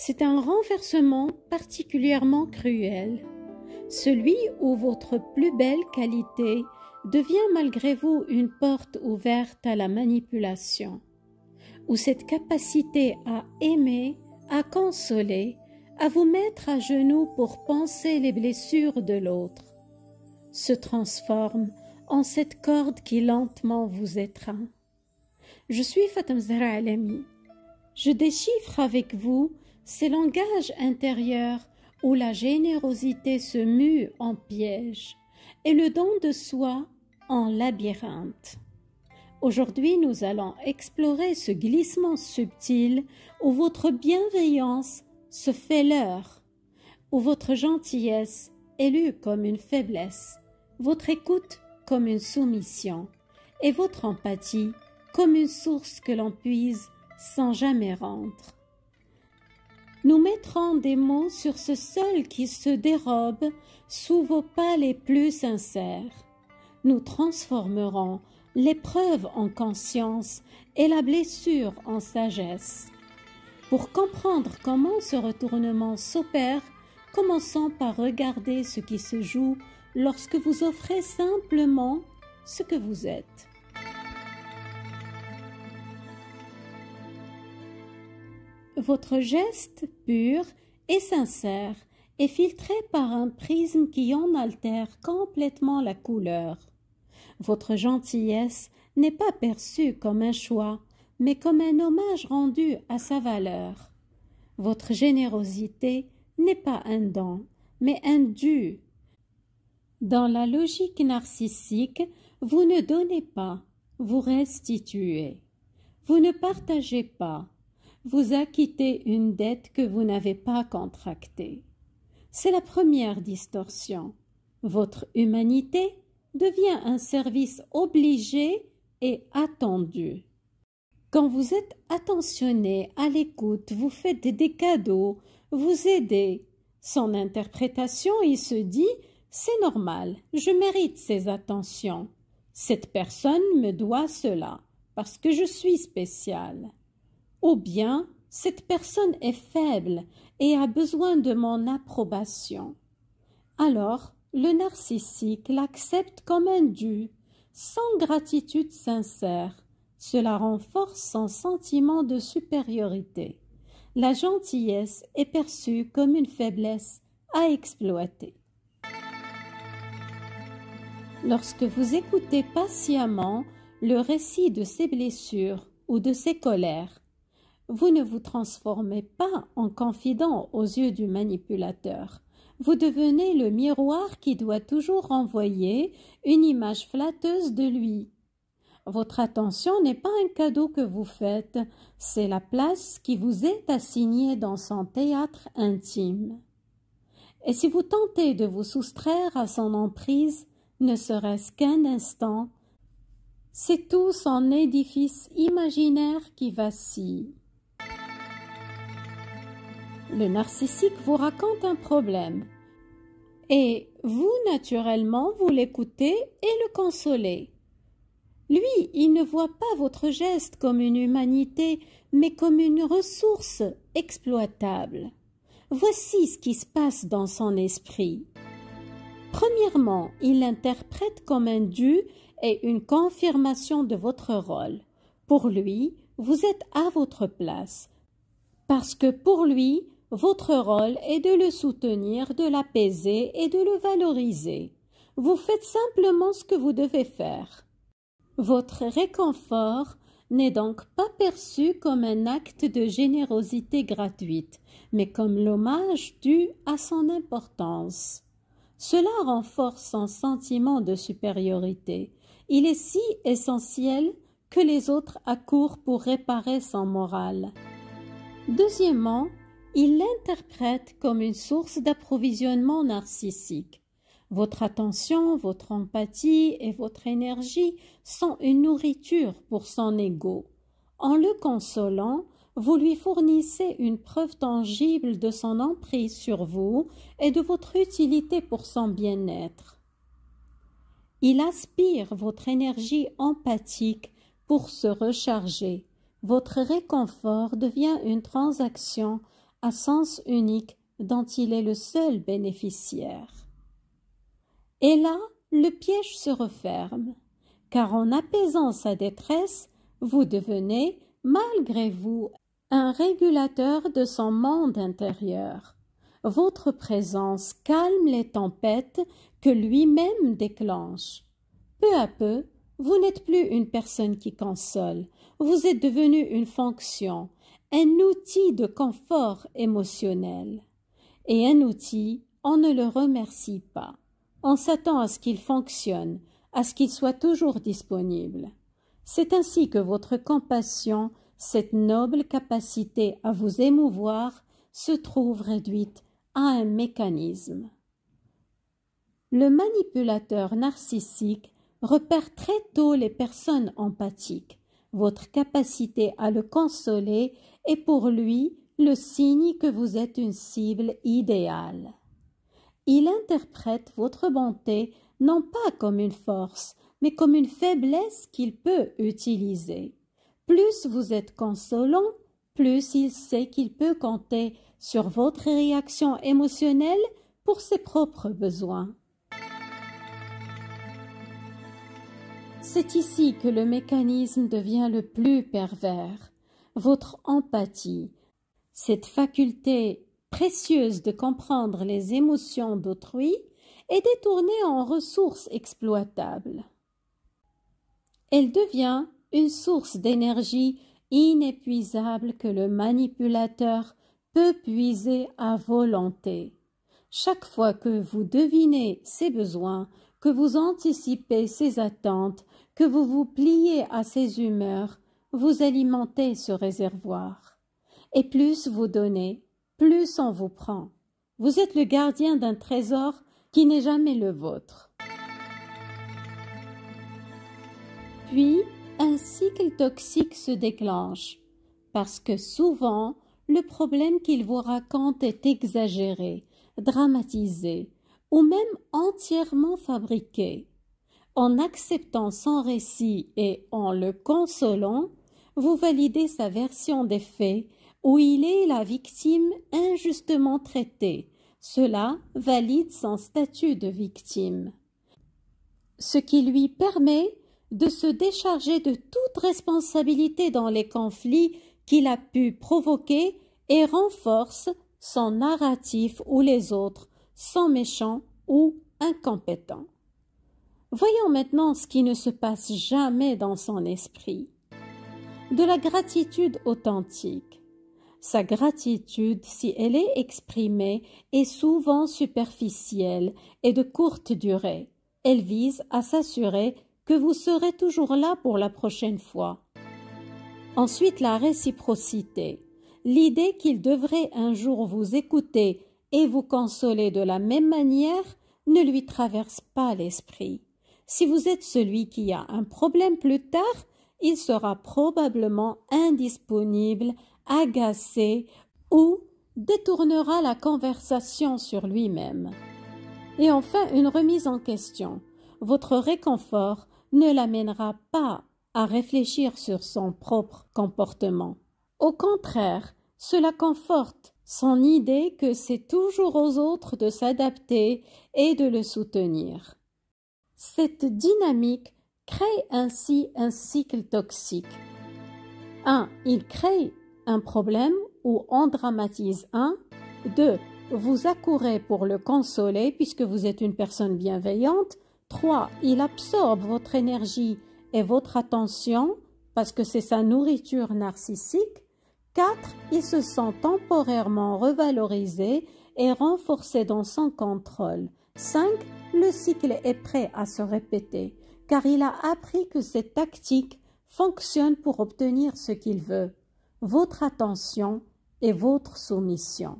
C'est un renversement particulièrement cruel, celui où votre plus belle qualité devient malgré vous une porte ouverte à la manipulation, où cette capacité à aimer, à consoler, à vous mettre à genoux pour panser les blessures de l'autre, se transforme en cette corde qui lentement vous étreint. Je suis Fatem Zahra Alami. Je déchiffre avec vous ces langages intérieurs où la générosité se mue en piège et le don de soi en labyrinthe. Aujourd'hui, nous allons explorer ce glissement subtil où votre bienveillance se fait leurre, où votre gentillesse est lue comme une faiblesse, votre écoute comme une soumission et votre empathie comme une source que l'on puise sans jamais rendre. Nous mettrons des mots sur ce sol qui se dérobe sous vos pas les plus sincères. Nous transformerons l'épreuve en conscience et la blessure en sagesse. Pour comprendre comment ce retournement s'opère, commençons par regarder ce qui se joue lorsque vous offrez simplement ce que vous êtes. Votre geste pur et sincère est filtré par un prisme qui en altère complètement la couleur. Votre gentillesse n'est pas perçue comme un choix, mais comme un hommage rendu à sa valeur. Votre générosité n'est pas un don, mais un dû. Dans la logique narcissique, vous ne donnez pas, vous restituez. Vous ne partagez pas. Vous acquittez une dette que vous n'avez pas contractée. C'est la première distorsion. Votre humanité devient un service obligé et attendu. Quand vous êtes attentionné, à l'écoute, vous faites des cadeaux, vous aidez. Son interprétation, il se dit « c'est normal, je mérite ces attentions. Cette personne me doit cela, parce que je suis spécial. » Ou bien, cette personne est faible et a besoin de mon approbation. Alors, le narcissique l'accepte comme un dû, sans gratitude sincère. Cela renforce son sentiment de supériorité. La gentillesse est perçue comme une faiblesse à exploiter. Lorsque vous écoutez patiemment le récit de ses blessures ou de ses colères, vous ne vous transformez pas en confident aux yeux du manipulateur. Vous devenez le miroir qui doit toujours renvoyer une image flatteuse de lui. Votre attention n'est pas un cadeau que vous faites, c'est la place qui vous est assignée dans son théâtre intime. Et si vous tentez de vous soustraire à son emprise, ne serait-ce qu'un instant, c'est tout son édifice imaginaire qui vacille. Le narcissique vous raconte un problème et vous, naturellement, vous l'écoutez et le consolez. Lui, il ne voit pas votre geste comme une humanité, mais comme une ressource exploitable. Voici ce qui se passe dans son esprit. Premièrement, il l'interprète comme un dû et une confirmation de votre rôle. Pour lui, vous êtes à votre place, parce que pour lui, votre rôle est de le soutenir, de l'apaiser et de le valoriser. Vous faites simplement ce que vous devez faire. Votre réconfort n'est donc pas perçu comme un acte de générosité gratuite, mais comme l'hommage dû à son importance. Cela renforce son sentiment de supériorité. Il est si essentiel que les autres accourent pour réparer son moral. Deuxièmement, il l'interprète comme une source d'approvisionnement narcissique. Votre attention, votre empathie et votre énergie sont une nourriture pour son ego. En le consolant, vous lui fournissez une preuve tangible de son emprise sur vous et de votre utilité pour son bien-être. Il aspire votre énergie empathique pour se recharger. Votre réconfort devient une transaction à sens unique dont il est le seul bénéficiaire. Et là, le piège se referme, car en apaisant sa détresse, vous devenez, malgré vous, un régulateur de son monde intérieur. Votre présence calme les tempêtes que lui-même déclenche. Peu à peu, vous n'êtes plus une personne qui console, vous êtes devenu une fonction, un outil de confort émotionnel. Et un outil, on ne le remercie pas. On s'attend à ce qu'il fonctionne, à ce qu'il soit toujours disponible. C'est ainsi que votre compassion, cette noble capacité à vous émouvoir, se trouve réduite à un mécanisme. Le manipulateur narcissique repère très tôt les personnes empathiques. Votre capacité à le consoler est pour lui le signe que vous êtes une cible idéale. Il interprète votre bonté non pas comme une force, mais comme une faiblesse qu'il peut utiliser. Plus vous êtes consolant, plus il sait qu'il peut compter sur votre réaction émotionnelle pour ses propres besoins. C'est ici que le mécanisme devient le plus pervers. Votre empathie, cette faculté précieuse de comprendre les émotions d'autrui, est détournée en ressource exploitable. Elle devient une source d'énergie inépuisable que le manipulateur peut puiser à volonté. Chaque fois que vous devinez ses besoins, que vous anticipez ses attentes, que vous vous pliez à ses humeurs, vous alimentez ce réservoir. Et plus vous donnez, plus on vous prend. Vous êtes le gardien d'un trésor qui n'est jamais le vôtre. Puis, un cycle toxique se déclenche, parce que souvent, le problème qu'il vous raconte est exagéré, dramatisé, ou même entièrement fabriqué. En acceptant son récit et en le consolant, vous validez sa version des faits où il est la victime injustement traitée. Cela valide son statut de victime, ce qui lui permet de se décharger de toute responsabilité dans les conflits qu'il a pu provoquer et renforce son narratif où les autres sont méchants ou incompétents. Voyons maintenant ce qui ne se passe jamais dans son esprit. De la gratitude authentique. Sa gratitude, si elle est exprimée, est souvent superficielle et de courte durée. Elle vise à s'assurer que vous serez toujours là pour la prochaine fois. Ensuite, la réciprocité. L'idée qu'il devrait un jour vous écouter et vous consoler de la même manière ne lui traverse pas l'esprit. Si vous êtes celui qui a un problème plus tard, il sera probablement indisponible, agacé ou détournera la conversation sur lui-même. Et enfin, une remise en question. Votre réconfort ne l'amènera pas à réfléchir sur son propre comportement. Au contraire, cela conforte son idée que c'est toujours aux autres de s'adapter et de le soutenir. Cette dynamique crée ainsi un cycle toxique. 1. Il crée un problème où on dramatise un. 2. Vous accourez pour le consoler puisque vous êtes une personne bienveillante. 3. Il absorbe votre énergie et votre attention parce que c'est sa nourriture narcissique. 4. Il se sent temporairement revalorisé et renforcé dans son contrôle. 5. Le cycle est prêt à se répéter car il a appris que cette tactique fonctionne pour obtenir ce qu'il veut, votre attention et votre soumission.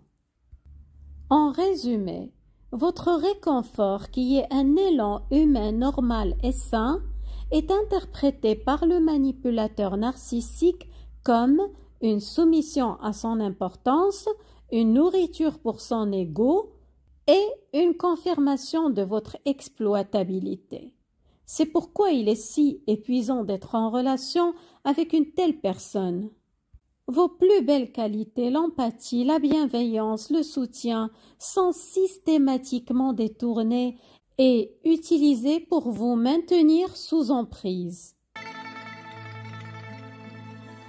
En résumé, votre réconfort, qui est un élan humain normal et sain, est interprété par le manipulateur narcissique comme une soumission à son importance, une nourriture pour son ego et une confirmation de votre exploitabilité. C'est pourquoi il est si épuisant d'être en relation avec une telle personne. Vos plus belles qualités, l'empathie, la bienveillance, le soutien, sont systématiquement détournés et utilisés pour vous maintenir sous emprise.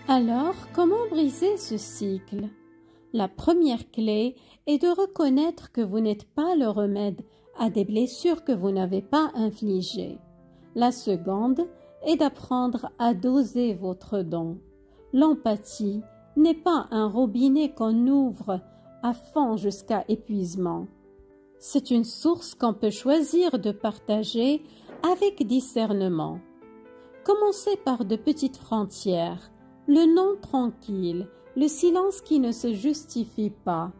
Alors, comment briser ce cycle? La première clé est de reconnaître que vous n'êtes pas le remède à des blessures que vous n'avez pas infligées. La seconde est d'apprendre à doser votre don. L'empathie n'est pas un robinet qu'on ouvre à fond jusqu'à épuisement. C'est une source qu'on peut choisir de partager avec discernement. Commencez par de petites frontières, le non tranquille, le silence qui ne se justifie pas,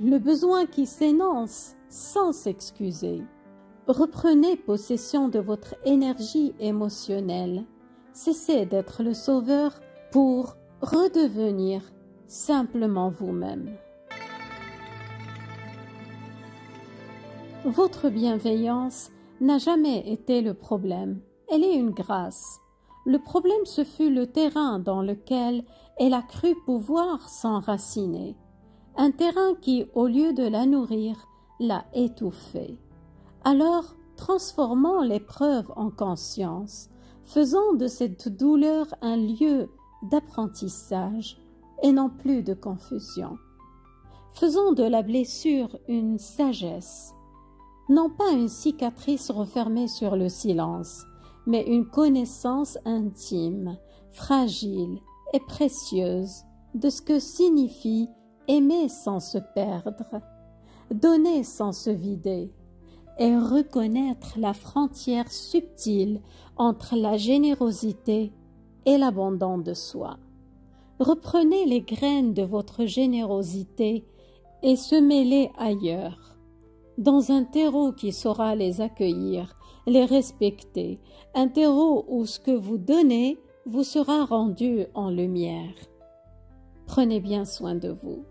le besoin qui s'énonce sans s'excuser. Reprenez possession de votre énergie émotionnelle. Cessez d'être le sauveur pour redevenir simplement vous-même. Votre bienveillance n'a jamais été le problème. Elle est une grâce. Le problème, ce fut le terrain dans lequel elle a cru pouvoir s'enraciner. Un terrain qui, au lieu de la nourrir, l'a étouffée. Alors, transformons l'épreuve en conscience, faisant de cette douleur un lieu d'apprentissage et non plus de confusion. Faisons de la blessure une sagesse, non pas une cicatrice refermée sur le silence, mais une connaissance intime, fragile et précieuse de ce que signifie aimer sans se perdre, donner sans se vider, et reconnaître la frontière subtile entre la générosité et l'abandon de soi. Reprenez les graines de votre générosité et semez-les ailleurs, dans un terreau qui saura les accueillir, les respecter, un terreau où ce que vous donnez vous sera rendu en lumière. Prenez bien soin de vous.